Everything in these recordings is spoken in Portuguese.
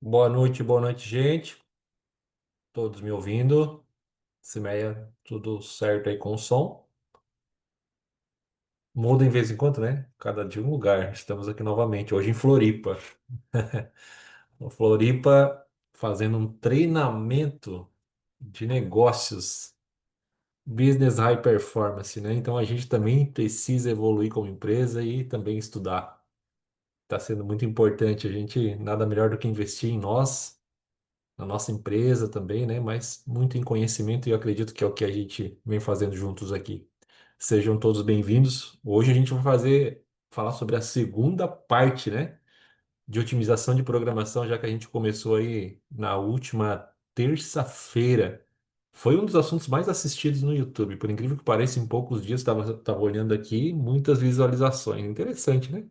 Boa noite, gente. Todos me ouvindo? Cimeia, tudo certo aí com o som? Muda em vez em quando, né? Cada dia um lugar. Estamos aqui novamente, hoje em Floripa. Em Floripa, fazendo um treinamento de negócios, business high performance, né? Então a gente também precisa evoluir como empresa e também estudar. Está sendo muito importante. A gente nada melhor do que investir em nós, na nossa empresa também, né? Mas muito em conhecimento e eu acredito que é o que a gente vem fazendo juntos aqui. Sejam todos bem-vindos. Hoje a gente vai falar sobre a segunda parte, né? De otimização de programação, já que a gente começou aí na última terça-feira. Foi um dos assuntos mais assistidos no YouTube. Por incrível que pareça, em poucos dias estava olhando aqui, muitas visualizações. Interessante, né?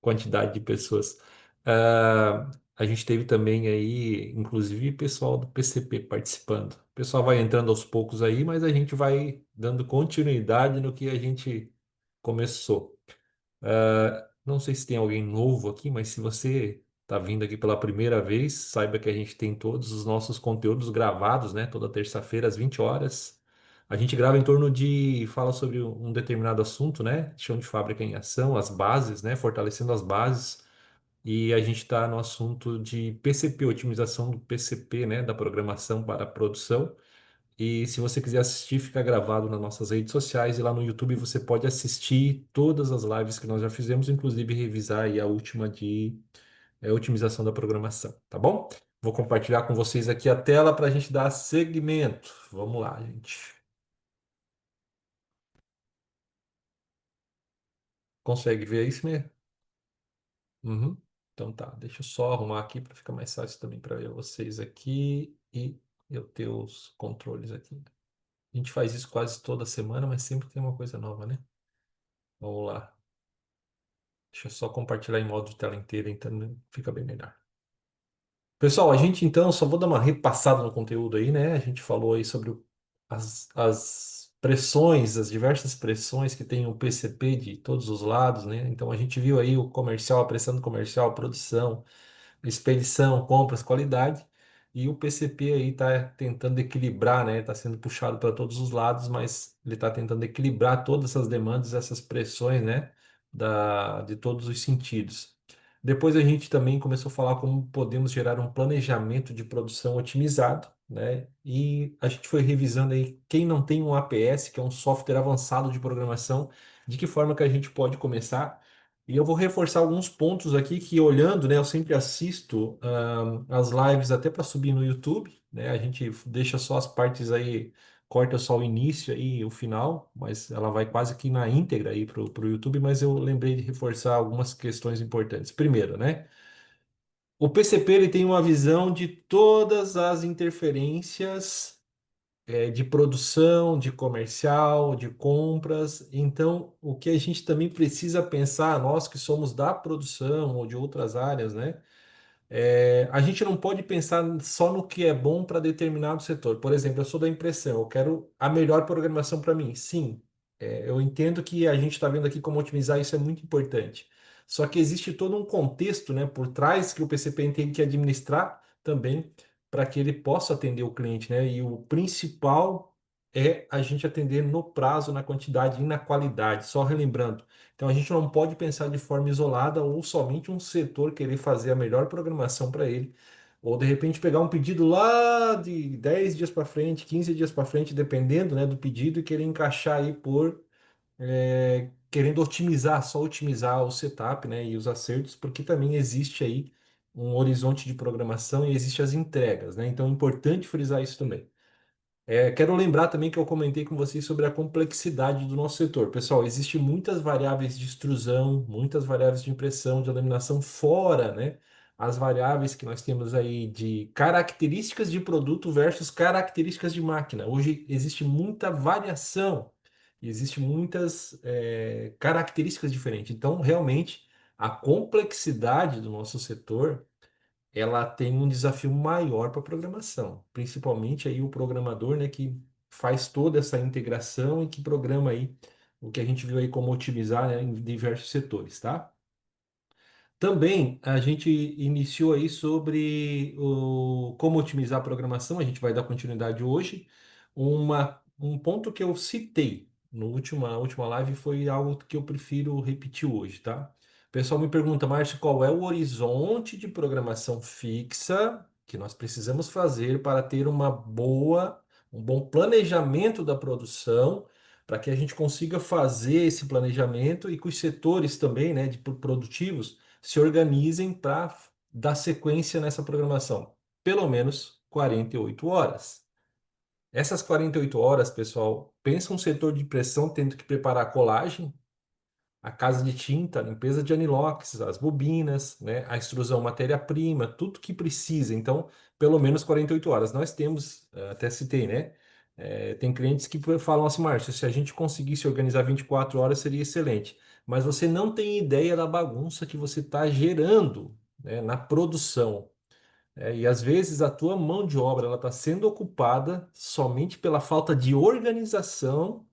Quantidade de pessoas. A gente teve também aí, inclusive, pessoal do PCP participando. O pessoal vai entrando aos poucos aí, mas a gente vai dando continuidade no que a gente começou. Não sei se tem alguém novo aqui, mas se você está vindo aqui pela primeira vez, saiba que a gente tem todos os nossos conteúdos gravados, né? Toda terça-feira às 20 horas. A gente grava em torno de, fala sobre um determinado assunto, né? Chão de fábrica em ação, as bases, né? Fortalecendo as bases. E a gente está no assunto de PCP, otimização do PCP, né? Da programação para a produção. E se você quiser assistir, fica gravado nas nossas redes sociais e lá no YouTube você pode assistir todas as lives que nós já fizemos, inclusive revisar aí a última de otimização da programação, tá bom? Vou compartilhar com vocês aqui a tela para a gente dar segmento. Vamos lá, gente. Consegue ver isso mesmo? Uhum. Então tá, deixa eu só arrumar aqui para ficar mais fácil também para ver vocês aqui e eu ter os controles aqui. A gente faz isso quase toda semana, mas sempre tem uma coisa nova, né? Vamos lá. Deixa eu só compartilhar em modo de tela inteira, então fica bem melhor. Pessoal, a gente então, só vou dar uma repassada no conteúdo aí, né? A gente falou aí sobre as pressões, as diversas pressões que tem o PCP de todos os lados, né? Então a gente viu aí o comercial, a pressão do comercial, a produção, expedição, compras, qualidade. E o PCP aí está tentando equilibrar, né? Está sendo puxado para todos os lados, mas ele está tentando equilibrar todas essas demandas, essas pressões, né? De todos os sentidos. Depois a gente também começou a falar como podemos gerar um planejamento de produção otimizado, né? E a gente foi revisando aí quem não tem um APS, que é um software avançado de programação, de que forma que a gente pode começar. E eu vou reforçar alguns pontos aqui que, olhando, né, eu sempre assisto as lives até para subir no YouTube, né? A gente deixa só as partes aí, corta só o início e o final, mas ela vai quase que na íntegra aí para o YouTube, mas eu lembrei de reforçar algumas questões importantes. Primeiro, né? O PCP ele tem uma visão de todas as interferências de produção, de comercial, de compras. Então, o que a gente também precisa pensar, nós que somos da produção ou de outras áreas, né? A gente não pode pensar só no que é bom para determinado setor. Por exemplo, eu sou da impressão, eu quero a melhor programação para mim. Sim, eu entendo que a gente está vendo aqui como otimizar isso é muito importante. Só que existe todo um contexto, né, por trás que o PCP tem que administrar também para que ele possa atender o cliente, né? E o principal é a gente atender no prazo, na quantidade e na qualidade. Só relembrando. Então a gente não pode pensar de forma isolada ou somente um setor querer fazer a melhor programação para ele, ou de repente pegar um pedido lá de 10 dias para frente, 15 dias para frente, dependendo, né, do pedido e querer encaixar aí querendo otimizar, só otimizar o setup, né, e os acertos, porque também existe aí um horizonte de programação e existe as entregas, né? Então é importante frisar isso também. Quero lembrar também que eu comentei com vocês sobre a complexidade do nosso setor. Pessoal, existem muitas variáveis de extrusão, muitas variáveis de impressão, de laminação, fora, né? As variáveis que nós temos aí de características de produto versus características de máquina. Hoje existe muita variação, existe muitas características diferentes. Então, realmente, a complexidade do nosso setor ela tem um desafio maior para a programação, principalmente aí o programador, né, que faz toda essa integração e que programa aí o que a gente viu aí como otimizar, né, em diversos setores, tá? Também a gente iniciou aí sobre como otimizar a programação, a gente vai dar continuidade hoje. Um ponto que eu citei no última live foi algo que eu prefiro repetir hoje, tá? O pessoal me pergunta, Márcio, qual é o horizonte de programação fixa que nós precisamos fazer para ter um bom planejamento da produção, para que a gente consiga fazer esse planejamento e que os setores também, né, de produtivos se organizem para dar sequência nessa programação. Pelo menos 48 horas. Essas 48 horas, pessoal, pensa um setor de impressão tendo que preparar a colagem, a casa de tinta, a limpeza de anilox, as bobinas, né, a extrusão matéria-prima, tudo que precisa. Então, pelo menos 48 horas. Nós temos, até citei, né? Tem clientes que falam assim, Márcio, se a gente conseguisse organizar 24 horas seria excelente. Mas você não tem ideia da bagunça que você está gerando, né, na produção. E às vezes a tua mão de obra ela está sendo ocupada somente pela falta de organização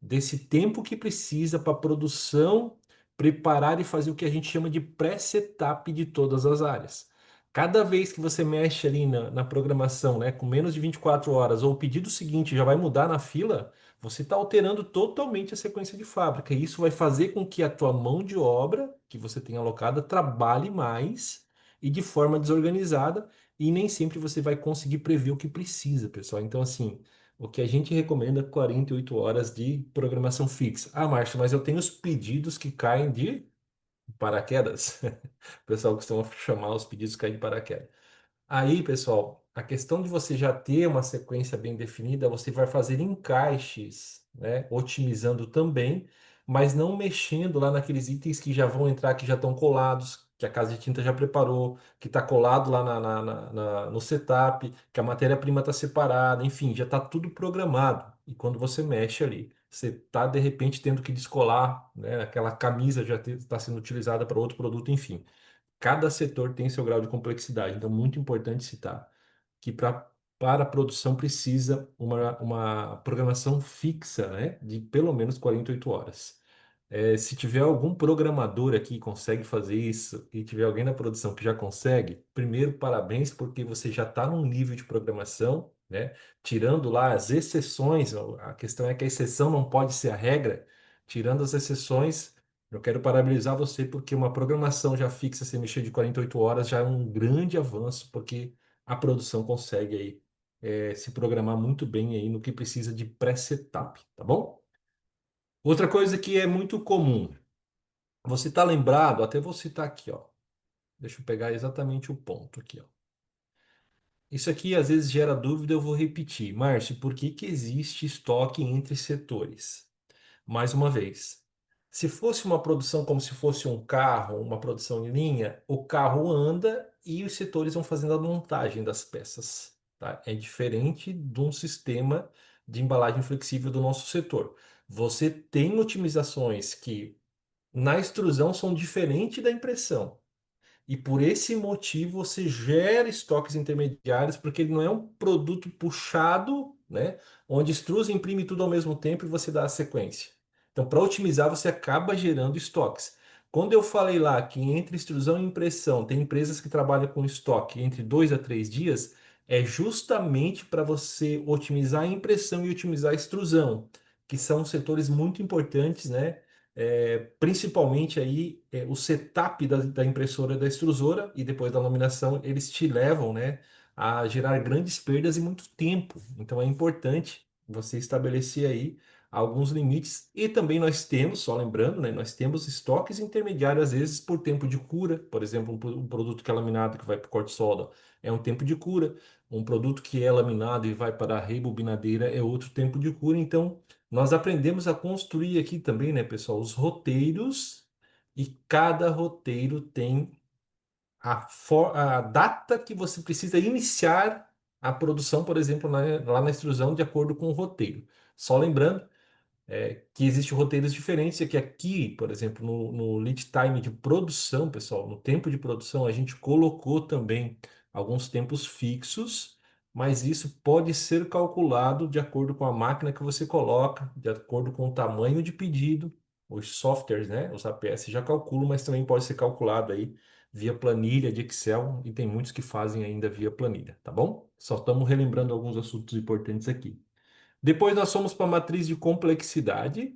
desse tempo que precisa para a produção preparar e fazer o que a gente chama de pré-setup de todas as áreas. Cada vez que você mexe ali na programação, né, com menos de 24 horas, ou o pedido seguinte já vai mudar na fila, você está alterando totalmente a sequência de fábrica. E isso vai fazer com que a tua mão de obra que você tem alocada trabalhe mais e de forma desorganizada, e nem sempre você vai conseguir prever o que precisa, pessoal. Então, assim. O que a gente recomenda é 48 horas de programação fixa. Ah, Márcio, mas eu tenho os pedidos que caem de paraquedas. O pessoal costuma chamar os pedidos que caem de paraquedas. Aí, pessoal, a questão de você já ter uma sequência bem definida, você vai fazer encaixes, né? Otimizando também, mas não mexendo lá naqueles itens que já vão entrar, que já estão colados, que a casa de tinta já preparou, que está colado lá no setup, que a matéria-prima está separada, enfim, já está tudo programado. E quando você mexe ali, você está de repente tendo que descolar, né? Aquela camisa já está sendo utilizada para outro produto, enfim. Cada setor tem seu grau de complexidade, então muito importante citar que para a produção precisa uma programação fixa, né, de pelo menos 48 horas. Se tiver algum programador aqui que consegue fazer isso e tiver alguém na produção que já consegue, primeiro, parabéns, porque você já está num nível de programação, né? Tirando lá as exceções, a questão é que a exceção não pode ser a regra. Tirando as exceções, eu quero parabenizar você porque uma programação já fixa, sem mexer de 48 horas, já é um grande avanço, porque a produção consegue aí se programar muito bem aí no que precisa de pré-setup, tá bom? Outra coisa que é muito comum, você está lembrado, até vou citar aqui, ó. Deixa eu pegar exatamente o ponto aqui, ó. Isso aqui às vezes gera dúvida, eu vou repetir. Márcio, por que que existe estoque entre setores? Mais uma vez, se fosse uma produção como se fosse um carro, uma produção em linha, o carro anda e os setores vão fazendo a montagem das peças, tá? É diferente de um sistema de embalagem flexível do nosso setor. Você tem otimizações que na extrusão são diferentes da impressão. E por esse motivo você gera estoques intermediários, porque ele não é um produto puxado, né? Onde extrusa e imprime tudo ao mesmo tempo e você dá a sequência. Então, para otimizar, você acaba gerando estoques. Quando eu falei lá que entre extrusão e impressão tem empresas que trabalham com estoque entre 2 a 3 dias, é justamente para você otimizar a impressão e otimizar a extrusão, que são setores muito importantes, né? Principalmente aí o setup da impressora e da extrusora e depois da laminação, eles te levam, né, a gerar grandes perdas e muito tempo. Então é importante você estabelecer aí alguns limites e também nós temos, só lembrando, né, nós temos estoques intermediários às vezes por tempo de cura, por exemplo, um produto que é laminado que vai para o corte-solda é um tempo de cura, um produto que é laminado e vai para a rebobinadeira é outro tempo de cura, então nós aprendemos a construir aqui também, né, pessoal, os roteiros e cada roteiro tem a data que você precisa iniciar a produção, por exemplo, lá na extrusão, de acordo com o roteiro. Só lembrando que existem roteiros diferentes e que aqui, por exemplo, no lead time de produção, pessoal, no tempo de produção, a gente colocou também alguns tempos fixos, mas isso pode ser calculado de acordo com a máquina que você coloca, de acordo com o tamanho de pedido, os softwares, né, os APS já calculam, mas também pode ser calculado aí via planilha de Excel e tem muitos que fazem ainda via planilha, tá bom? Só estamos relembrando alguns assuntos importantes aqui. Depois nós fomos para a matriz de complexidade.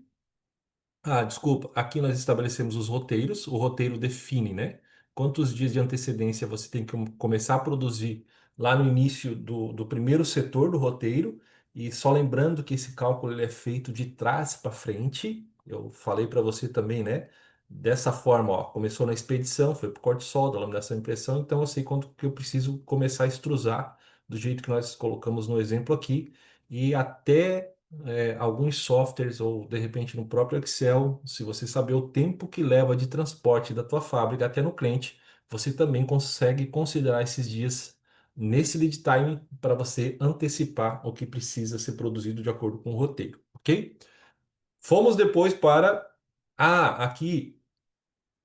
Ah, desculpa. Aqui nós estabelecemos os roteiros. O roteiro define, né? Quantos dias de antecedência você tem que começar a produzir lá no início do primeiro setor do roteiro. E só lembrando que esse cálculo ele é feito de trás para frente. Eu falei para você também, né? Dessa forma, ó, começou na expedição, foi para o corte sol, da laminação e impressão. Então eu sei quanto que eu preciso começar a extrusar do jeito que nós colocamos no exemplo aqui. E até alguns softwares ou de repente no próprio Excel, se você saber o tempo que leva de transporte da tua fábrica até no cliente, você também consegue considerar esses dias nesse lead time para você antecipar o que precisa ser produzido de acordo com o roteiro, ok? Fomos depois para aqui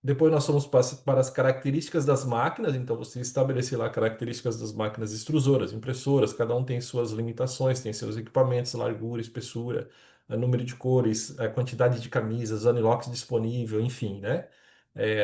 depois nós fomos para as características das máquinas, então você estabelecer lá características das máquinas extrusoras, impressoras, cada um tem suas limitações, tem seus equipamentos, largura, espessura, número de cores, quantidade de camisas, anilox disponível, enfim, né?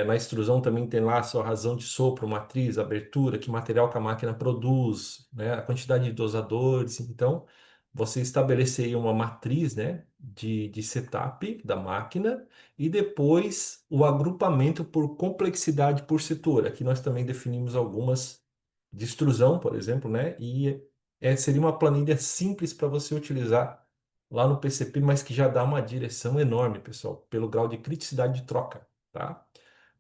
Na extrusão também tem lá a sua razão de sopro, matriz, abertura, que material que a máquina produz, né? A quantidade de dosadores, então você estabelecer aí uma matriz, né? De setup da máquina e depois o agrupamento por complexidade por setor. Aqui nós também definimos algumas de extrusão, por exemplo, né? E seria uma planilha simples para você utilizar lá no PCP, mas que já dá uma direção enorme, pessoal, pelo grau de criticidade de troca, tá?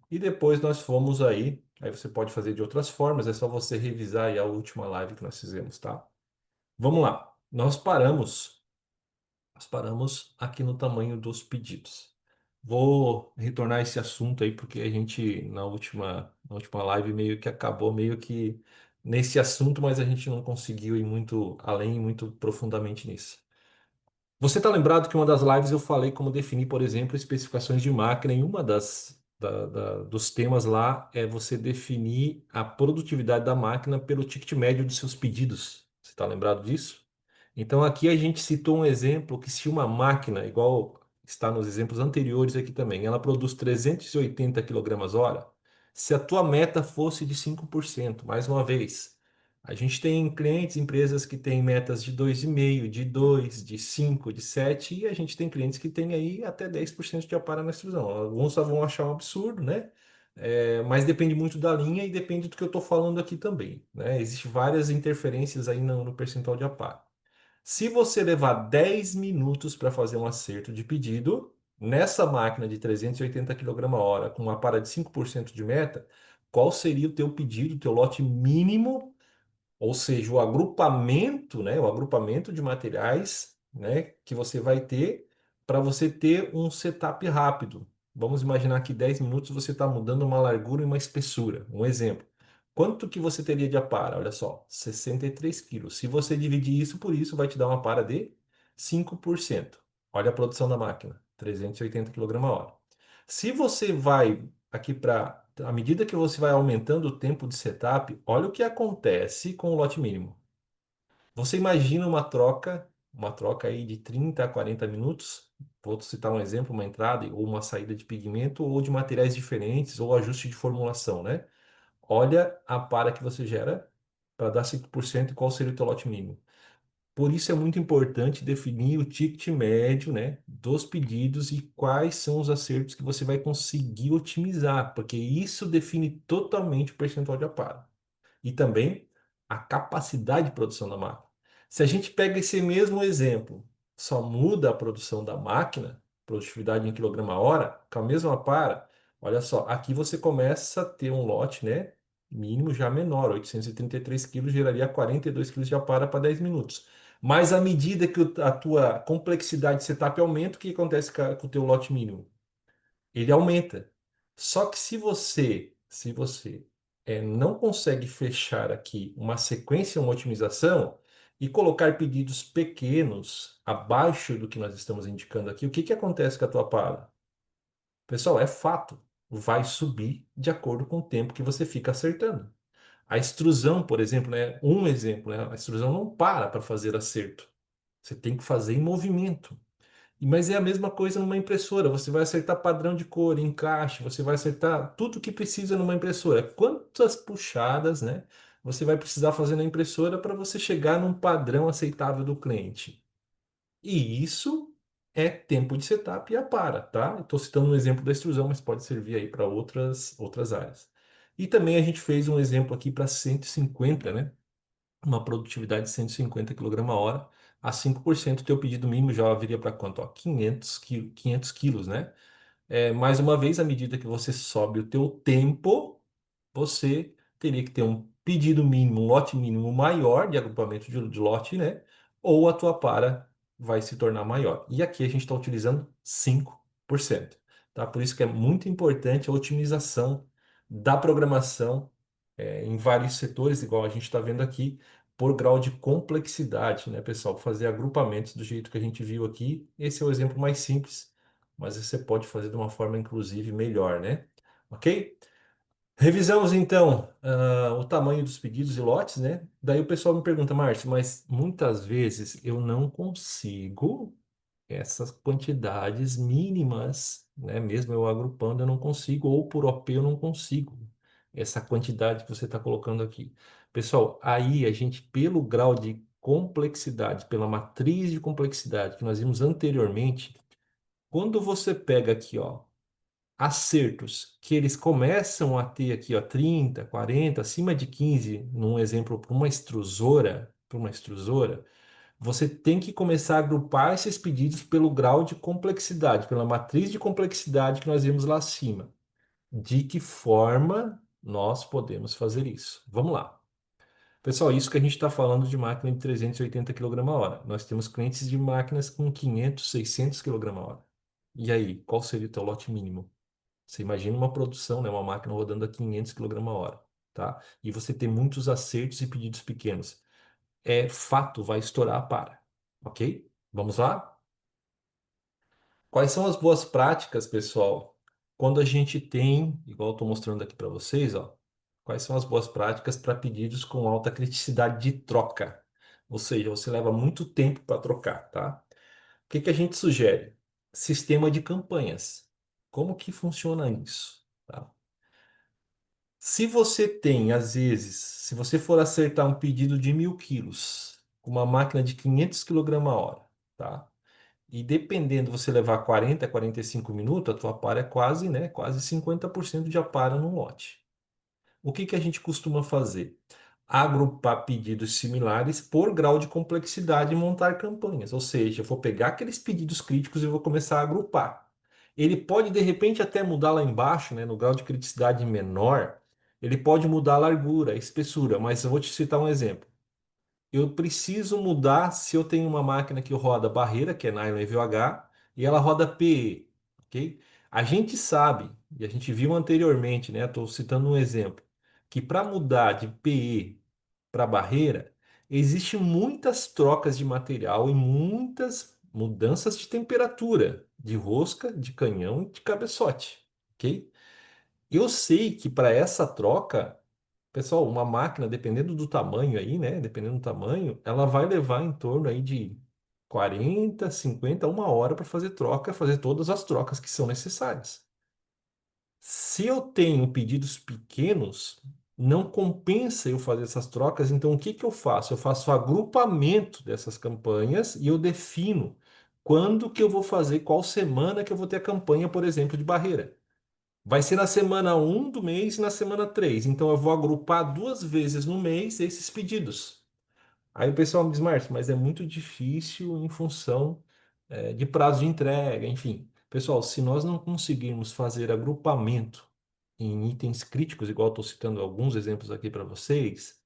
E depois nós fomos aí você pode fazer de outras formas, é só você revisar aí a última live que nós fizemos, tá? Vamos lá. Nós paramos aqui no tamanho dos pedidos. Vou retornar esse assunto aí, porque a gente, na última live, meio que acabou meio que nesse assunto, mas a gente não conseguiu ir muito além, muito profundamente nisso. Você está lembrado que uma das lives eu falei como definir, por exemplo, especificações de máquina, e uma dos temas lá é você definir a produtividade da máquina pelo ticket médio dos seus pedidos. Você está lembrado disso? Então aqui a gente citou um exemplo que se uma máquina, igual está nos exemplos anteriores aqui também, ela produz 380 quilogramas hora, se a tua meta fosse de 5%, mais uma vez, a gente tem clientes, empresas que têm metas de 2,5, de 2, de 5, de 7, e a gente tem clientes que têm aí até 10% de apara na extrusão. Alguns só vão achar um absurdo, né? Mas depende muito da linha e depende do que eu estou falando aqui também, né? Existem várias interferências aí no percentual de apara. Se você levar 10 minutos para fazer um acerto de pedido, nessa máquina de 380 kg/h, com uma para de 5% de meta, qual seria o teu pedido, o teu lote mínimo, ou seja, o agrupamento, né, o agrupamento de materiais, né, que você vai ter para você ter um setup rápido. Vamos imaginar que 10 minutos você está mudando uma largura e uma espessura. Um exemplo. Quanto que você teria de apara? Olha só, 63 quilos. Se você dividir isso por isso, vai te dar uma apara de 5%. Olha a produção da máquina, 380 kg/h. Se você vai aqui para, à medida que você vai aumentando o tempo de setup, olha o que acontece com o lote mínimo. Você imagina uma troca aí de 30 a 40 minutos. Vou citar um exemplo, uma entrada ou uma saída de pigmento ou de materiais diferentes ou ajuste de formulação, né? Olha a para que você gera para dar 5% e qual seria o teu lote mínimo. Por isso é muito importante definir o ticket médio, né, dos pedidos e quais são os acertos que você vai conseguir otimizar, porque isso define totalmente o percentual de aparo. E também a capacidade de produção da máquina. Se a gente pega esse mesmo exemplo, só muda a produção da máquina, produtividade em quilograma-hora, com a mesma para, olha só, aqui você começa a ter um lote, né, mínimo já menor, 833 quilos geraria 42 quilos de apara para 10 minutos. Mas à medida que a tua complexidade de setup aumenta, o que acontece com o teu lote mínimo? Ele aumenta. Só que se você não consegue fechar aqui uma sequência, uma otimização e colocar pedidos pequenos abaixo do que nós estamos indicando aqui, o que que acontece com a tua para? Pessoal, é fato, vai subir de acordo com o tempo que você fica acertando. A extrusão, por exemplo, né? Um exemplo, né? A extrusão não para fazer acerto. Você tem que fazer em movimento. Mas é a mesma coisa numa impressora. Você vai acertar padrão de cor, encaixe, você vai acertar tudo que precisa numa impressora. Quantas puxadas, né, você vai precisar fazer na impressora para você chegar num padrão aceitável do cliente? E isso é tempo de setup e apara, tá? Estou citando um exemplo da extrusão, mas pode servir aí para outras áreas. E também a gente fez um exemplo aqui para 150, né? Uma produtividade de 150 kg/h. A 5%, teu pedido mínimo já viria para quanto? Ó, 500 quilos, né? Mais uma vez, à medida que você sobe o teu tempo, você teria que ter um pedido mínimo, um lote mínimo maior de agrupamento de lote, né? Ou a tua para vai se tornar maior. E aqui a gente está utilizando 5%, tá? Por isso que é muito importante a otimização da programação em vários setores, igual a gente está vendo aqui, por grau de complexidade, né, pessoal? Fazer agrupamentos do jeito que a gente viu aqui. Esse é o exemplo mais simples, mas você pode fazer de uma forma, inclusive, melhor, né? Ok? Revisamos então o tamanho dos pedidos e lotes, né? Daí o pessoal me pergunta, Márcio, mas muitas vezes eu não consigo essas quantidades mínimas, né? Mesmo eu agrupando, eu não consigo, ou por OP eu não consigo essa quantidade que você está colocando aqui. Pessoal, aí a gente, pelo grau de complexidade, pela matriz de complexidade que nós vimos anteriormente, quando você pega aqui, ó, acertos que eles começam a ter aqui, ó, 30, 40, acima de 15, num exemplo, para uma extrusora, você tem que começar a agrupar esses pedidos pelo grau de complexidade, pela matriz de complexidade que nós vimos lá acima. De que forma nós podemos fazer isso? Vamos lá. Pessoal, isso que a gente está falando de máquina de 380 kg/h. Nós temos clientes de máquinas com 500, 600 kg/h. E aí, qual seria o teu lote mínimo? Você imagina uma produção, né, uma máquina rodando a 500 kg/h, tá? E você tem muitos acertos e pedidos pequenos. É fato, vai estourar a para, ok? Vamos lá? Quais são as boas práticas, pessoal? Quando a gente tem, igual eu estou mostrando aqui para vocês, ó, quais são as boas práticas para pedidos com alta criticidade de troca? Ou seja, você leva muito tempo para trocar, tá? O que que a gente sugere? Sistema de campanhas. Como que funciona isso? Tá? Se você tem, às vezes, se você for acertar um pedido de 1.000 quilos, com uma máquina de 500 kg/h, tá? E dependendo você levar 40, 45 minutos, a tua para é quase, né, quase 50% de apara no lote. O que que a gente costuma fazer? Agrupar pedidos similares por grau de complexidade e montar campanhas. Ou seja, eu vou pegar aqueles pedidos críticos e vou começar a agrupar. Ele pode, de repente, até mudar lá embaixo, né, no grau de criticidade menor, ele pode mudar a largura, a espessura, mas eu vou te citar um exemplo. Eu preciso mudar se eu tenho uma máquina que roda barreira, que é nylon EVOH, e ela roda PE, ok? A gente sabe, e a gente viu anteriormente, né? Estou citando um exemplo, que para mudar de PE para barreira, existem muitas trocas de material e muitas mudanças de temperatura, de rosca, de canhão e de cabeçote, ok? Eu sei que para essa troca, pessoal, uma máquina, dependendo do tamanho aí, né? Dependendo do tamanho, ela vai levar em torno aí de 40, 50, 1 hora para fazer troca, fazer todas as trocas que são necessárias. Se eu tenho pedidos pequenos, não compensa eu fazer essas trocas, então o que que eu faço? Eu faço agrupamento dessas campanhas e eu defino quando que eu vou fazer, qual semana que eu vou ter a campanha, por exemplo, de barreira. Vai ser na semana 1 do mês e na semana 3. Então eu vou agrupar 2 vezes no mês esses pedidos. Aí o pessoal me diz, Márcio, mas é muito difícil em função, de prazo de entrega, enfim. Pessoal, se nós não conseguirmos fazer agrupamento em itens críticos, igual estou citando alguns exemplos aqui para vocês,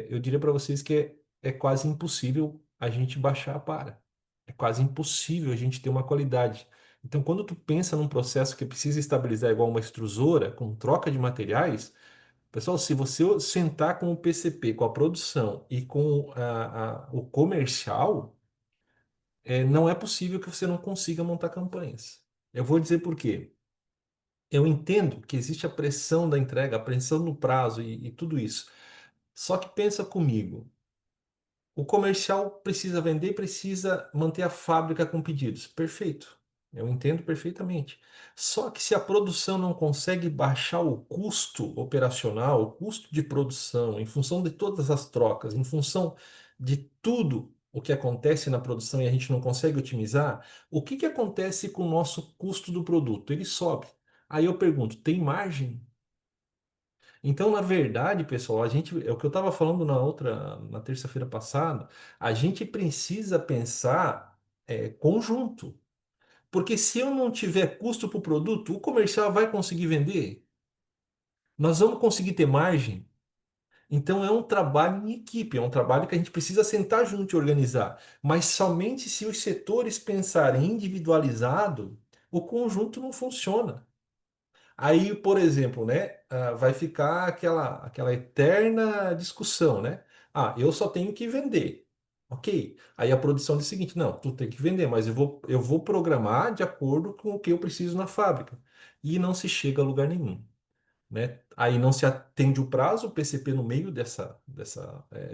eu diria para vocês que é quase impossível a gente baixar a para. É quase impossível a gente ter uma qualidade. Então, quando tu pensa num processo que precisa estabilizar igual uma extrusora, com troca de materiais, pessoal, se você sentar com o PCP, com a produção e com o comercial, não é possível que você não consiga montar campanhas. Eu vou dizer por quê. Eu entendo que existe a pressão da entrega, a pressão no prazo e tudo isso. Só que pensa comigo. O comercial precisa vender, precisa manter a fábrica com pedidos. Perfeito. Eu entendo perfeitamente. Só que se a produção não consegue baixar o custo operacional, o custo de produção, em função de todas as trocas, em função de tudo o que acontece na produção e a gente não consegue otimizar, o que que acontece com o nosso custo do produto? Ele sobe. Aí eu pergunto, tem margem? Então, na verdade, pessoal, a gente, é o que eu estava falando na terça-feira passada, a gente precisa pensar conjunto. Porque se eu não tiver custo para o produto, o comercial vai conseguir vender? Nós vamos conseguir ter margem? Então, é um trabalho em equipe, é um trabalho que a gente precisa sentar junto e organizar. Mas somente se os setores pensarem individualizado, o conjunto não funciona. Aí, por exemplo, né, vai ficar aquela eterna discussão, né? Ah, eu só tenho que vender. Ok. Aí a produção diz o seguinte: não, tu tem que vender, mas eu vou programar de acordo com o que eu preciso na fábrica. E não se chega a lugar nenhum, né? Aí não se atende o prazo, o PCP no meio dessa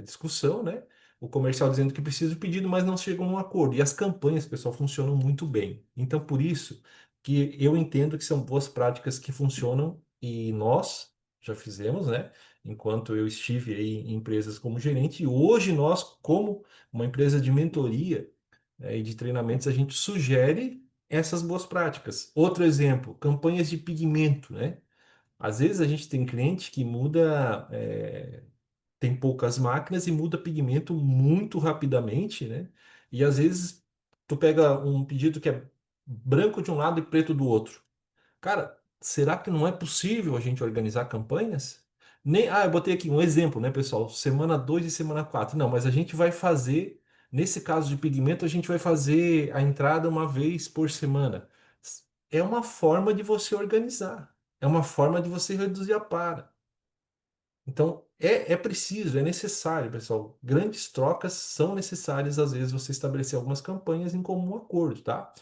discussão, né? O comercial dizendo que precisa do pedido, mas não chegam a um acordo. E as campanhas, pessoal, funcionam muito bem. Então, por isso que eu entendo que são boas práticas que funcionam e nós já fizemos, né? Enquanto eu estive aí em empresas como gerente, e hoje nós, como uma empresa de mentoria, e de treinamentos, a gente sugere essas boas práticas. Outro exemplo, campanhas de pigmento, né? Às vezes a gente tem cliente que muda, tem poucas máquinas e muda pigmento muito rapidamente, né? E às vezes tu pega um pedido que é branco de um lado e preto do outro. Cara, será que não é possível a gente organizar campanhas? Nem, eu botei aqui um exemplo, né, pessoal? Semana 2 e semana 4. Não, mas a gente vai fazer, nesse caso de pigmento, a gente vai fazer a entrada uma vez por semana. É uma forma de você organizar. É uma forma de você reduzir a para. Então, é preciso, é necessário, pessoal. Grandes trocas são necessárias, às vezes, você estabelecer algumas campanhas em comum acordo, tá?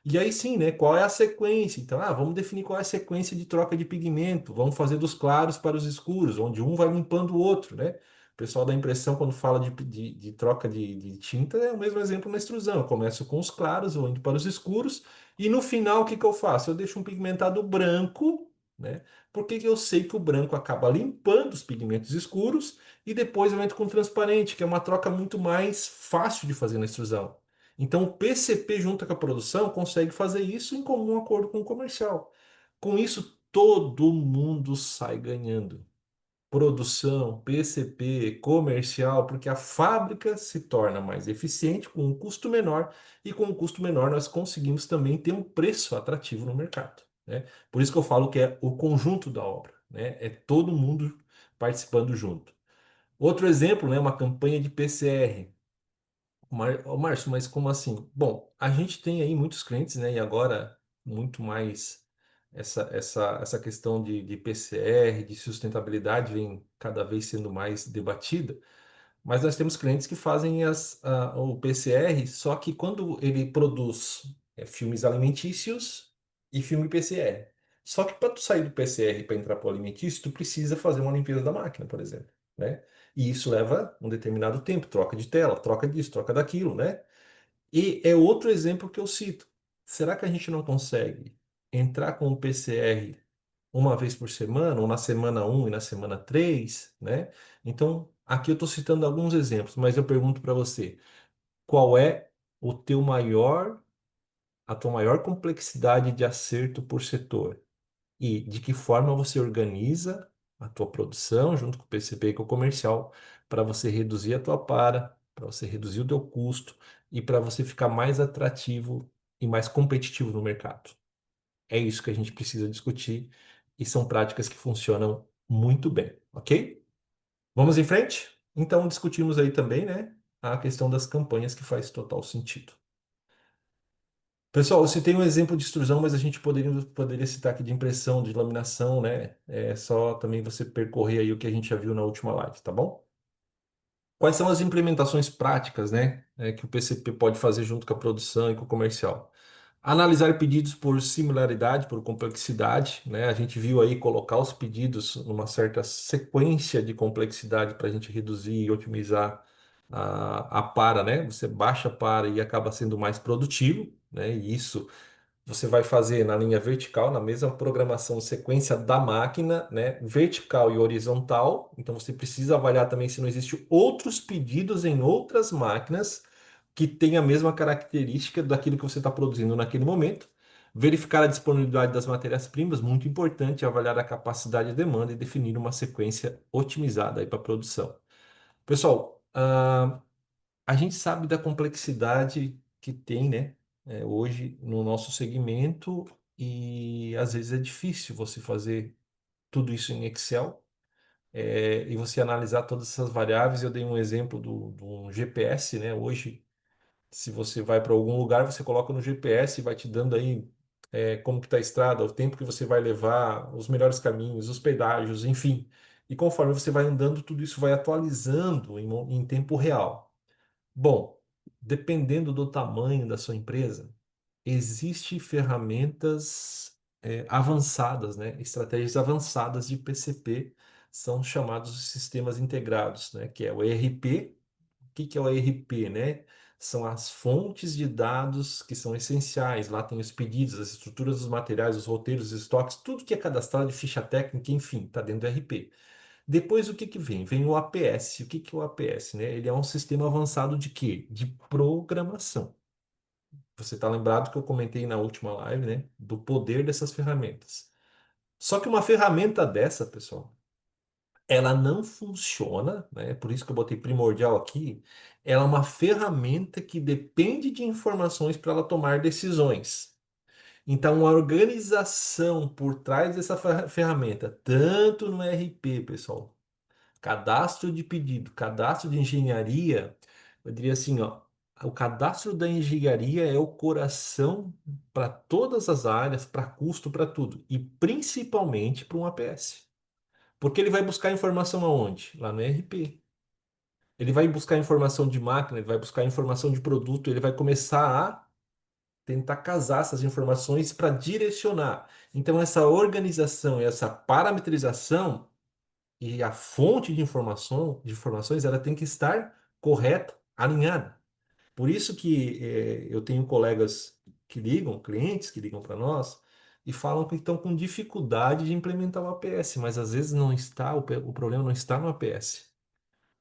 E aí sim, né? Qual é a sequência? Então, vamos definir qual é a sequência de troca de pigmento. Vamos fazer dos claros para os escuros, onde um vai limpando o outro, né? O pessoal da impressão, quando fala de troca de tinta, é o mesmo exemplo na extrusão. Eu começo com os claros, vou indo para os escuros, e no final, o que que eu faço? Eu deixo um pigmentado branco, né? Porque eu sei que o branco acaba limpando os pigmentos escuros e depois eu entro com o transparente, que é uma troca muito mais fácil de fazer na extrusão. Então o PCP junto com a produção consegue fazer isso em comum acordo com o comercial. Com isso, todo mundo sai ganhando. Produção, PCP, comercial, porque a fábrica se torna mais eficiente com um custo menor e com um custo menor nós conseguimos também ter um preço atrativo no mercado, né? Por isso que eu falo que é o conjunto da obra, né? É todo mundo participando junto. Outro exemplo, né? Uma campanha de PCR. Ô, Márcio, mas como assim? Bom, a gente tem aí muitos clientes, né? E agora muito mais essa questão de PCR, de sustentabilidade vem cada vez sendo mais debatida. Mas nós temos clientes que fazem o PCR, só que quando ele produz filmes alimentícios e filme PCR. Só que para tu sair do PCR para entrar para o alimentício, tu precisa fazer uma limpeza da máquina, por exemplo, né? E isso leva um determinado tempo, troca de tela, troca disso, troca daquilo, né? E é outro exemplo que eu cito. Será que a gente não consegue entrar com o PCR uma vez por semana, ou na semana um e na semana 3, né? Então, aqui eu estou citando alguns exemplos, mas eu pergunto para você, qual é o teu maior, a tua maior complexidade de acerto por setor? E de que forma você organiza a tua produção junto com o PCP e com o comercial para você reduzir a tua para você reduzir o teu custo e para você ficar mais atrativo e mais competitivo no mercado. É isso que a gente precisa discutir e são práticas que funcionam muito bem, ok? Vamos em frente? Então discutimos aí também, né, a questão das campanhas que faz total sentido. Pessoal, você tem um exemplo de extrusão, mas a gente poderia citar aqui de impressão, de laminação, né? É só também você percorrer aí o que a gente já viu na última live, tá bom? Quais são as implementações práticas, né, que o PCP pode fazer junto com a produção e com o comercial? Analisar pedidos por similaridade, por complexidade, né? A gente viu aí colocar os pedidos numa certa sequência de complexidade para a gente reduzir e otimizar. a para, né? Você baixa a para e acaba sendo mais produtivo, né? E isso você vai fazer na linha vertical, na mesma programação, sequência da máquina, né? Vertical e horizontal. Então você precisa avaliar também se não existe outros pedidos em outras máquinas que tenham a mesma característica daquilo que você está produzindo naquele momento. Verificar a disponibilidade das matérias-primas, muito importante, avaliar a capacidade de demanda e definir uma sequência otimizada aí para a produção. Pessoal, a gente sabe da complexidade que tem, né, hoje no nosso segmento e às vezes é difícil você fazer tudo isso em Excel, e você analisar todas essas variáveis. Eu dei um exemplo do GPS, né? Hoje, se você vai para algum lugar, você coloca no GPS e vai te dando aí como que está a estrada, o tempo que você vai levar, os melhores caminhos, os pedágios, enfim. E conforme você vai andando, tudo isso vai atualizando em tempo real. Bom, dependendo do tamanho da sua empresa, existem ferramentas avançadas, né? Estratégias avançadas de PCP são chamados de sistemas integrados, né? Que é o ERP. O que que é o ERP, né? São as fontes de dados que são essenciais. Lá tem os pedidos, as estruturas dos materiais, os roteiros, os estoques, tudo que é cadastrado de ficha técnica, enfim, está dentro do ERP. Depois, o que que vem? Vem o APS. O que que é o APS, né? Ele é um sistema avançado de quê? De programação. Você está lembrado que eu comentei na última live, né? Do poder dessas ferramentas. Só que uma ferramenta dessa, pessoal, ela não funciona, né? Por isso que eu botei primordial aqui. Ela é uma ferramenta que depende de informações para ela tomar decisões. Então, a organização por trás dessa ferramenta, tanto no RP, pessoal, cadastro de pedido, cadastro de engenharia, eu diria assim, ó, o cadastro da engenharia é o coração para todas as áreas, para custo, para tudo, e principalmente para um APS. Porque ele vai buscar informação aonde? Lá no ERP. Ele vai buscar informação de máquina, ele vai buscar informação de produto, ele vai começar a tentar casar essas informações para direcionar. Então, essa organização e essa parametrização e a fonte de informações, ela tem que estar correta, alinhada. Por isso que eu tenho colegas que ligam, clientes que ligam para nós e falam que estão com dificuldade de implementar o APS, mas às vezes não está, o problema não está no APS.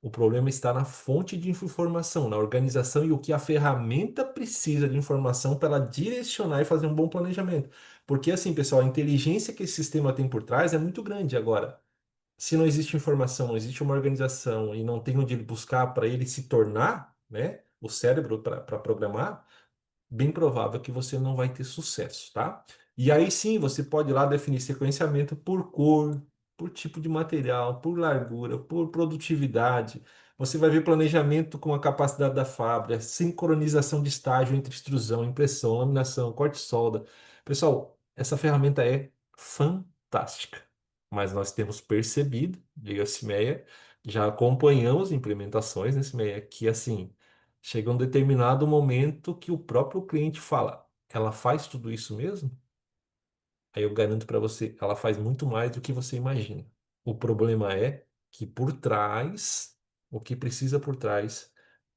O problema está na fonte de informação, na organização e o que a ferramenta precisa de informação para ela direcionar e fazer um bom planejamento. Porque assim, pessoal, a inteligência que esse sistema tem por trás é muito grande. Agora, se não existe informação, não existe uma organização e não tem onde ele buscar para ele se tornar, né, o cérebro para programar, bem provável que você não vai ter sucesso, tá? E aí sim, você pode ir lá definir sequenciamento por cor, por tipo de material, por largura, por produtividade. Você vai ver planejamento com a capacidade da fábrica, sincronização de estágio entre extrusão, impressão, laminação, corte e solda. Pessoal, essa ferramenta é fantástica. Mas nós temos percebido, diga-se Meia, já acompanhamos implementações nesse Meia, que assim chega um determinado momento que o próprio cliente fala: ela faz tudo isso mesmo? Aí eu garanto para você, ela faz muito mais do que você imagina. O problema é que por trás, o que precisa por trás,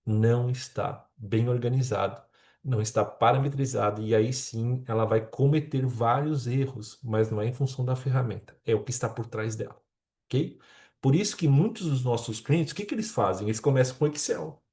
não está bem organizado, não está parametrizado, e aí sim ela vai cometer vários erros, mas não é em função da ferramenta, é o que está por trás dela, ok? Por isso que muitos dos nossos clientes, o que que eles fazem? Eles começam com Excel.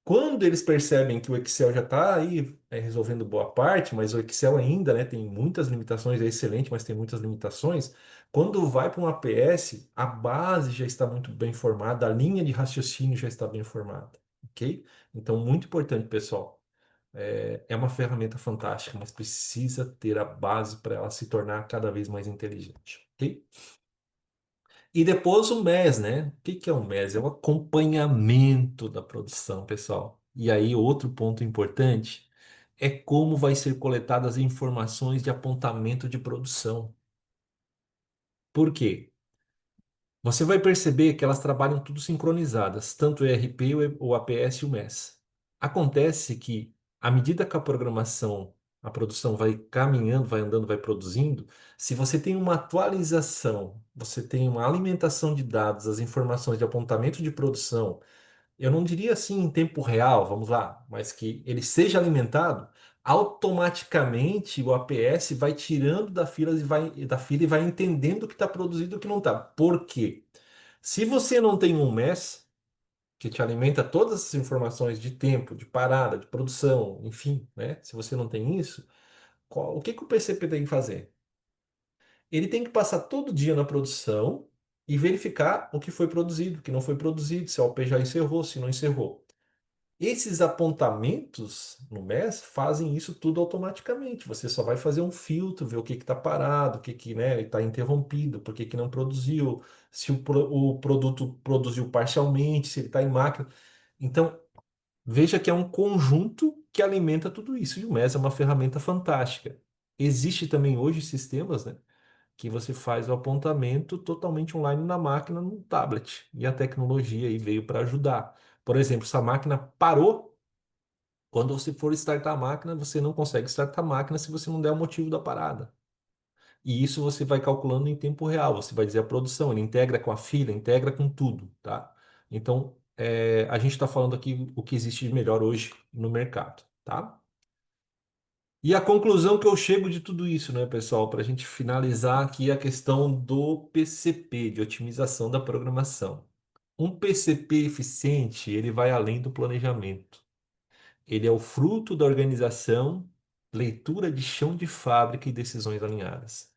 Quando eles percebem que o Excel já está aí resolvendo boa parte, mas o Excel ainda, né, tem muitas limitações, é excelente, mas tem muitas limitações. Quando vai para um APS, a base já está muito bem formada, a linha de raciocínio já está bem formada, ok? Então, muito importante, pessoal. É uma ferramenta fantástica, mas precisa ter a base para ela se tornar cada vez mais inteligente, ok? E depois o MES, né? O que que é o MES? É o acompanhamento da produção, pessoal. E aí, outro ponto importante é como vai ser coletadas as informações de apontamento de produção. Por quê? Você vai perceber que elas trabalham tudo sincronizadas, tanto o ERP, o APS e o MES. Acontece que, à medida que a programação, a produção vai caminhando, vai andando, vai produzindo, se você tem uma atualização, você tem uma alimentação de dados, as informações de apontamento de produção, eu não diria assim em tempo real, vamos lá, mas que ele seja alimentado, automaticamente o APS vai tirando da fila e vai entendendo o que está produzido e o que não está. Por quê? Se você não tem um MES que te alimenta todas essas informações de tempo, de parada, de produção, enfim, né? Se você não tem isso, o que que o PCP tem que fazer? Ele tem que passar todo dia na produção e verificar o que foi produzido, o que não foi produzido, se a OP já encerrou, se não encerrou. Esses apontamentos no MES fazem isso tudo automaticamente. Você só vai fazer um filtro, ver o que está parado, o que, que né, está interrompido, por que, que não produziu, se o produto produziu parcialmente, se ele está em máquina. Então, veja que é um conjunto que alimenta tudo isso. E o MES é uma ferramenta fantástica. Existe também hoje sistemas, né, que você faz o apontamento totalmente online na máquina, no tablet. E a tecnologia aí veio para ajudar. Por exemplo, se a máquina parou, quando você for startar a máquina, você não consegue startar a máquina se você não der o motivo da parada. E isso você vai calculando em tempo real. Você vai dizer a produção, ele integra com a fila, integra com tudo, tá? Então, a gente está falando aqui o que existe de melhor hoje no mercado, tá? E a conclusão que eu chego de tudo isso, né, pessoal, para a gente finalizar aqui a questão do PCP, de otimização da programação. Um PCP eficiente, ele vai além do planejamento. Ele é o fruto da organização, leitura de chão de fábrica e decisões alinhadas.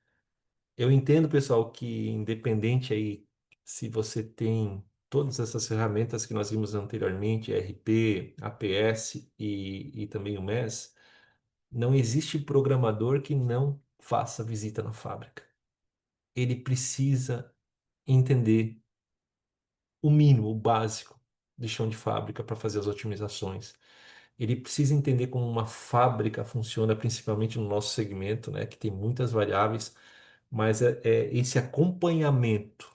Eu entendo, pessoal, que independente aí se você tem todas essas ferramentas que nós vimos anteriormente, ERP, APS e também o MES, não existe programador que não faça visita na fábrica. Ele precisa entender o mínimo, o básico de chão de fábrica para fazer as otimizações. Ele precisa entender como uma fábrica funciona, principalmente no nosso segmento, né, que tem muitas variáveis, mas é esse acompanhamento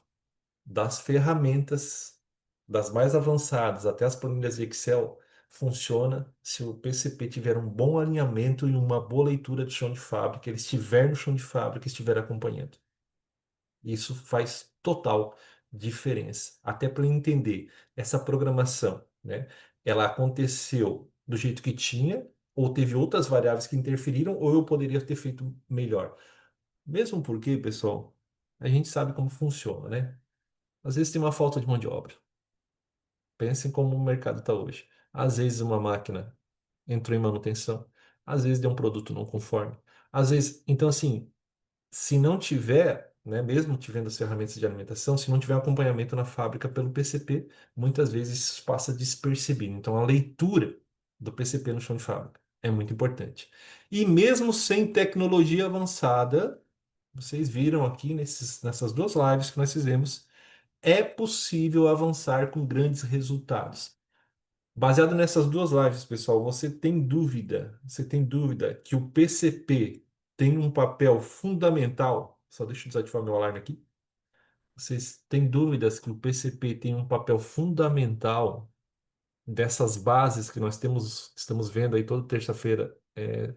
das ferramentas, das mais avançadas até as planilhas de Excel, funciona se o PCP tiver um bom alinhamento e uma boa leitura de chão de fábrica, ele estiver no chão de fábrica e estiver acompanhando. Isso faz total diferença. Até para entender essa programação, né? Ela aconteceu do jeito que tinha, ou teve outras variáveis que interferiram, ou eu poderia ter feito melhor. Mesmo porque, pessoal, a gente sabe como funciona, né? Às vezes tem uma falta de mão de obra. Pensem como o mercado está hoje. Às vezes uma máquina entrou em manutenção, às vezes deu um produto não conforme. Às vezes, então assim, se não tiver, né, mesmo tivendo as ferramentas de alimentação, se não tiver acompanhamento na fábrica pelo PCP, muitas vezes isso passa despercebido. Então, a leitura do PCP no chão de fábrica é muito importante. E mesmo sem tecnologia avançada, vocês viram aqui nessas duas lives que nós fizemos, é possível avançar com grandes resultados. Baseado nessas duas lives, pessoal, você tem dúvida que o PCP tem um papel fundamental? Só deixa eu desativar meu alarme aqui. Vocês têm dúvidas que o PCP tem um papel fundamental dessas bases que nós estamos vendo aí toda terça-feira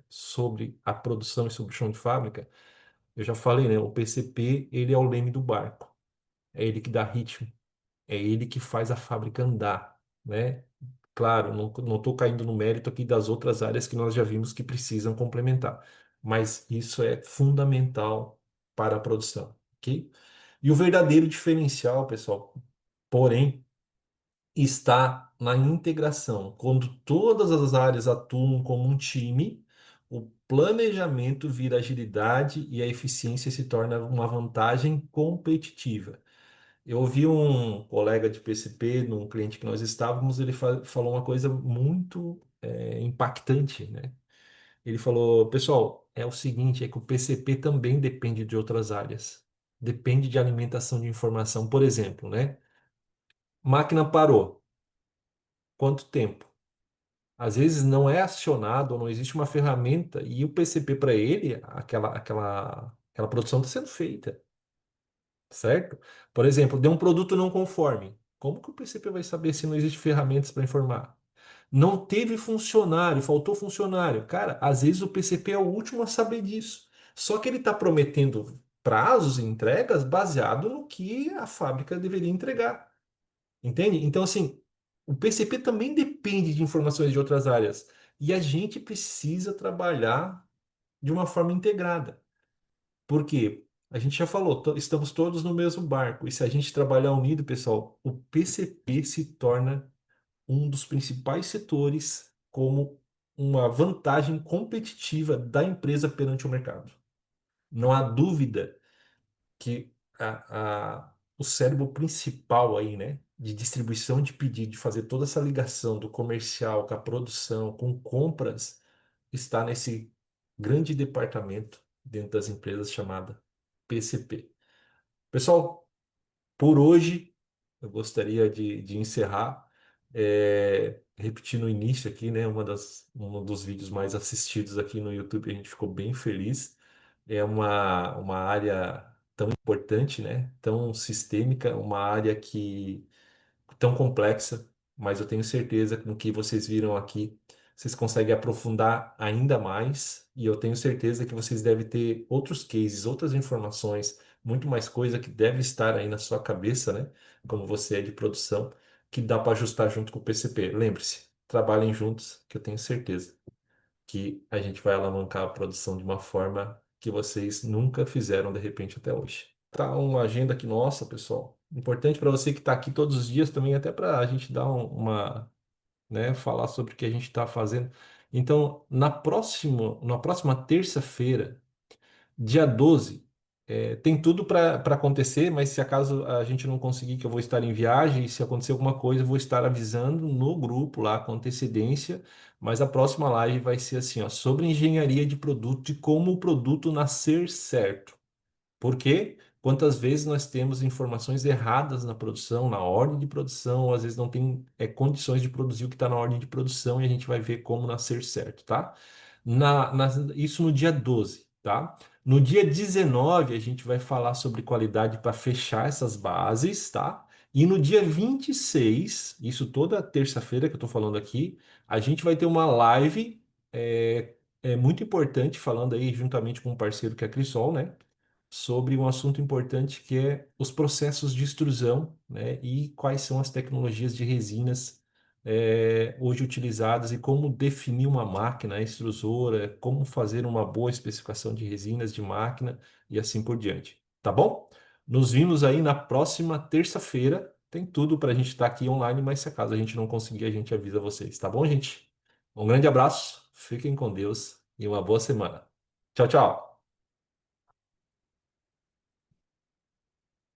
sobre a produção e sobre o chão de fábrica? Eu já falei, né? O PCP, ele é o leme do barco. É ele que dá ritmo. É ele que faz a fábrica andar, né? Claro, não estou caindo no mérito aqui das outras áreas que nós já vimos que precisam complementar, mas isso é fundamental para a produção, ok? E o verdadeiro diferencial, pessoal, porém, está na integração. Quando todas as áreas atuam como um time, o planejamento vira agilidade e a eficiência se torna uma vantagem competitiva. Eu ouvi um colega de PCP, num cliente que nós estávamos, ele falou uma coisa muito impactante, né? Ele falou, pessoal, é o seguinte, é que o PCP também depende de outras áreas. Depende de alimentação de informação. Por exemplo, né? Máquina parou. Quanto tempo? Às vezes não é acionado, ou não existe uma ferramenta, e o PCP para ele, aquela produção está sendo feita. Certo? Por exemplo, deu um produto não conforme. Como que o princípio vai saber se não existe ferramentas para informar? Não teve funcionário, faltou funcionário. Cara, às vezes o PCP é o último a saber disso. Só que ele está prometendo prazos e entregas baseado no que a fábrica deveria entregar. Entende? Então, assim, o PCP também depende de informações de outras áreas. E a gente precisa trabalhar de uma forma integrada. Por quê? A gente já falou, estamos todos no mesmo barco. E se a gente trabalhar unido, pessoal, o PCP se torna um dos principais setores como uma vantagem competitiva da empresa perante o mercado. Não há dúvida que o cérebro principal aí, né, de distribuição de pedido, de fazer toda essa ligação do comercial com a produção, com compras, está nesse grande departamento dentro das empresas chamada PCP. Pessoal, por hoje, eu gostaria de encerrar, repetindo o início aqui, né? Um dos vídeos mais assistidos aqui no YouTube, a gente ficou bem feliz. É uma área tão importante, né? Tão sistêmica, uma área que tão complexa, mas eu tenho certeza que no que vocês viram aqui, vocês conseguem aprofundar ainda mais, e eu tenho certeza que vocês devem ter outros cases, outras informações, muito mais coisa que deve estar aí na sua cabeça, né? Como você é de produção, que dá para ajustar junto com o PCP. Lembre-se, trabalhem juntos, que eu tenho certeza que a gente vai alavancar a produção de uma forma que vocês nunca fizeram de repente até hoje. Tá uma agenda aqui nossa, pessoal. Importante para você que está aqui todos os dias também, até para a gente dar né, falar sobre o que a gente está fazendo. Então, na próxima terça-feira, dia 12, tem tudo para acontecer, mas se acaso a gente não conseguir, que eu vou estar em viagem, e se acontecer alguma coisa, eu vou estar avisando no grupo lá com antecedência. Mas a próxima live vai ser assim, ó, sobre engenharia de produto e como o produto nascer certo. Porque quantas vezes nós temos informações erradas na produção, na ordem de produção, ou às vezes não tem condições de produzir o que está na ordem de produção e a gente vai ver como nascer certo, tá? Isso no dia 12, tá? No dia 19 a gente vai falar sobre qualidade para fechar essas bases, tá? E no dia 26, isso toda terça-feira que eu estou falando aqui, a gente vai ter uma live muito importante, falando aí juntamente com um parceiro que é a Crisol, né? Sobre um assunto importante que é os processos de extrusão, né, e quais são as tecnologias de resinas hoje utilizadas e como definir uma máquina extrusora, como fazer uma boa especificação de resinas de máquina e assim por diante. Tá bom? Nos vimos aí na próxima terça-feira. Tem tudo para a gente estar aqui online, mas se acaso a gente não conseguir, a gente avisa vocês. Tá bom, gente? Um grande abraço, fiquem com Deus e uma boa semana. Tchau, tchau.